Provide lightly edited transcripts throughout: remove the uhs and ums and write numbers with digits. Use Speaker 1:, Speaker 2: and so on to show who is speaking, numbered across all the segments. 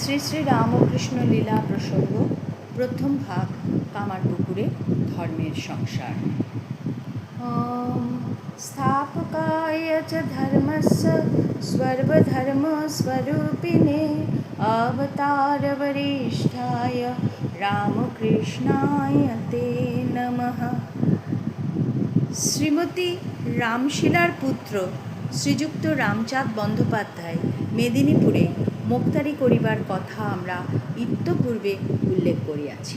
Speaker 1: শ্রী শ্রী রামকৃষ্ণ লীলা প্রসঙ্গ প্রথম ভাগ কামারপুকুরে ধর্মের সংসার। স্থাপকায় চ ধর্মস্য সর্বধর্মস্বরূপিণে অবতারবরিষ্ঠায় রামকৃষ্ণায় তে নমঃ। শ্রীমতী রামশীলার পুত্র শ্রীযুক্ত রামচাঁদ বন্দ্যোপাধ্যায় মেদিনীপুরে মোক্তারি করিবার কথা আমরা ইত্যপূর্বে উল্লেখ করিয়াছি।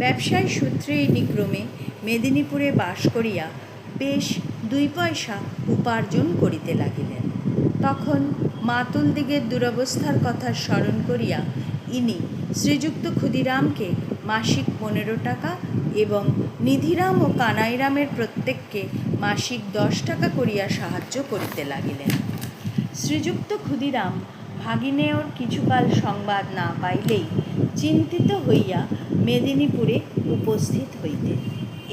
Speaker 1: ব্যবসায় সূত্রে ইনি ক্রমে মেদিনীপুরে বাস করিয়া বেশ 2 পয়সা উপার্জন করিতে লাগিলেন। তখন মাতুলদিগের দুরবস্থার কথা স্মরণ করিয়া ইনি শ্রীযুক্ত ক্ষুদিরামকে মাসিক 15 টাকা এবং নিধিরাম ও কানাইরামের প্রত্যেককে মাসিক 10 টাকা করিয়া সাহায্য করিতে লাগিলেন। শ্রীযুক্ত ক্ষুদিরাম ভাগিনেয়র কিছুকাল সংবাদ না পাইলেই চিন্তিত হইয়া মেদিনীপুরে উপস্থিত হইতেন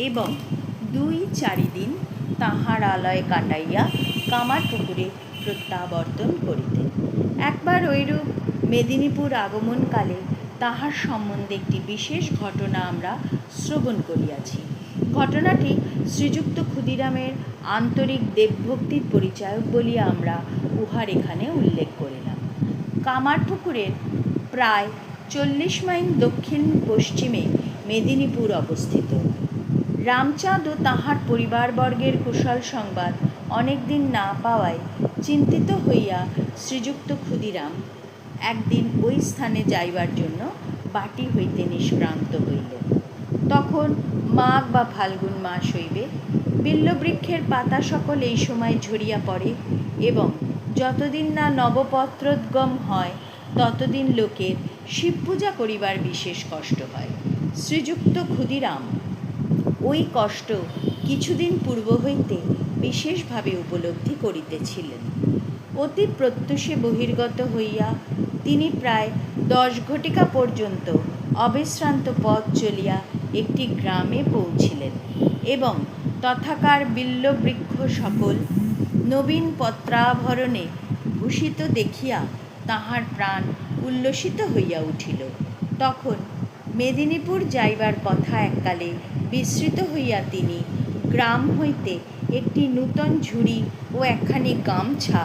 Speaker 1: এবং 2-4 দিন তাঁহার আলয় কাটাইয়া কামারপুকুরে প্রত্যাবর্তন করিতেন। একবার ঐরূপ মেদিনীপুর আগমনকালে তাহার সম্বন্ধে একটি বিশেষ ঘটনা আমরা শ্রবণ করিয়াছি। ঘটনাটি শ্রীযুক্ত ক্ষুদিরামের আন্তরিক দেবভক্তির পরিচায়ক বলিয়া আমরা উহার এখানে উল্লেখ করিলাম। কামারপুকুরের প্রায় 40 মাইল দক্ষিণ পশ্চিমে মেদিনীপুর অবস্থিত। রামচাঁদ ও তাঁহার পরিবারবর্গের কুশল সংবাদ অনেক দিন না পাওয়ায় চিন্তিত হইয়া শ্রীযুক্ত ক্ষুদিরাম একদিন ওই স্থানে যাইবার জন্য বাটি হইতে নিষ্ক্রান্ত হইলেন। তখন মাঘ বা ফাল্গুন মাস হইবে। বিল্লবৃক্ষের পাতা সকল এই সময় ঝরিয়া পড়ে এবং যতদিন না নবপত্রোদ্গম হয় ততদিন লোকের শিব পূজা করিবার বিশেষ কষ্ট হয়। শ্রীযুক্ত ক্ষুদিরাম ওই কষ্ট কিছুদিন পূর্ব হইতে বিশেষভাবে উপলব্ধি করিতেছিলেন। অতি প্রত্যুষে বহির্গত হইয়া তিনি প্রায় 10 ঘটিকা পর্যন্ত অবিশ্রান্ত পথ চলিয়া একটি গ্রামে পৌঁছিলেন এবং তথাকার বিল্লবৃক্ষ সকল নবীন পত্রাভরণে ভূষিত দেখিয়া তাহার প্রাণ উল্লসিত হইয়া উঠিল। তখন মেদিনীপুর যাইবার কথা এককালে বিস্মৃত হইয়া তিনি গ্রাম হইতে একটি নূতন ঝুড়ি ও একখানি গামছা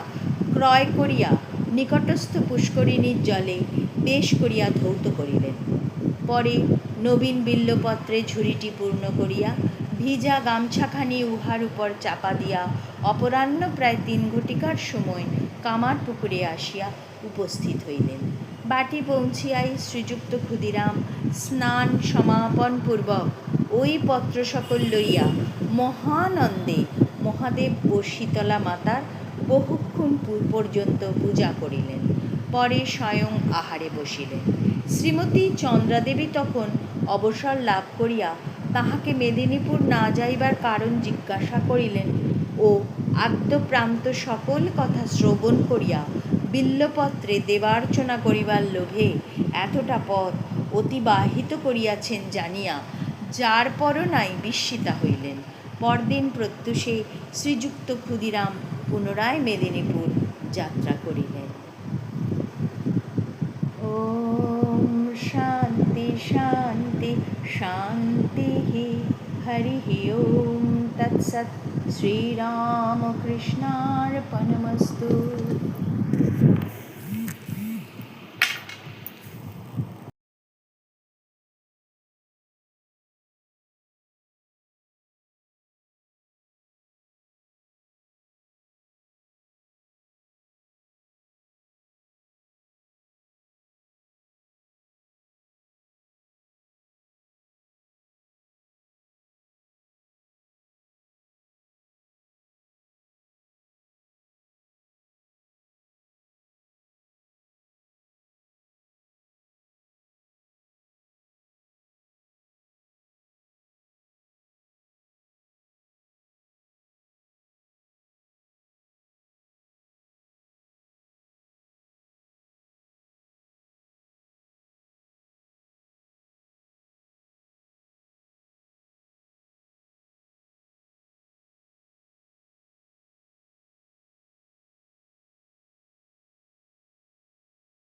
Speaker 1: ক্রয় করিয়া নিকটস্থ পুষ্করিণীর জলে বেশ করিয়া ধৌত করিলেন। পরে নবীন বিল্লপত্রে ঝুড়িটি পূর্ণ করিয়া ভিজা গামছাখানি উহার উপর চাপা দিয়া অপরাহ্ন প্রায় 3 ঘটিকার সময় কামারপুকুরে আসিয়া উপস্থিত হইলেন। বাটি পৌঁছিয়াই শ্রীযুক্ত ক্ষুদিরাম স্নান সমাপন পূর্বক ওই পত্র সকল লইয়া মহানন্দে মহাদেব ও শীতলা মাতার বহুক্ষণ পর্যন্ত পূজা করিলেন। পরে স্বয়ং আহারে বসিলেন। শ্রীমতী চন্দ্রাদেবী তখন অবসর লাভ করিয়া তাহাকে মেদিনীপুর না যাইবার কারণ জিজ্ঞাসা করিলেন ও আদ্যপ্রান্ত সকল কথা শ্রবণ করিয়া বিল্লপত্রে দেবার্চনা করিবার লোভে এতটা পথ অতিবাহিত করিয়াছেন জানিয়া যার পরনাই বিস্মিতা হইলেন। পরদিন প্রত্যুষে শ্রীযুক্ত ক্ষুদিরাম পুনরায় মেদিনীপুর যাত্রা করিলেন। ওম শান্তি শান্তি শান্তি। হরি ওম তৎসৎ। শ্রীরামকৃষ্ণার্পণমস্তু।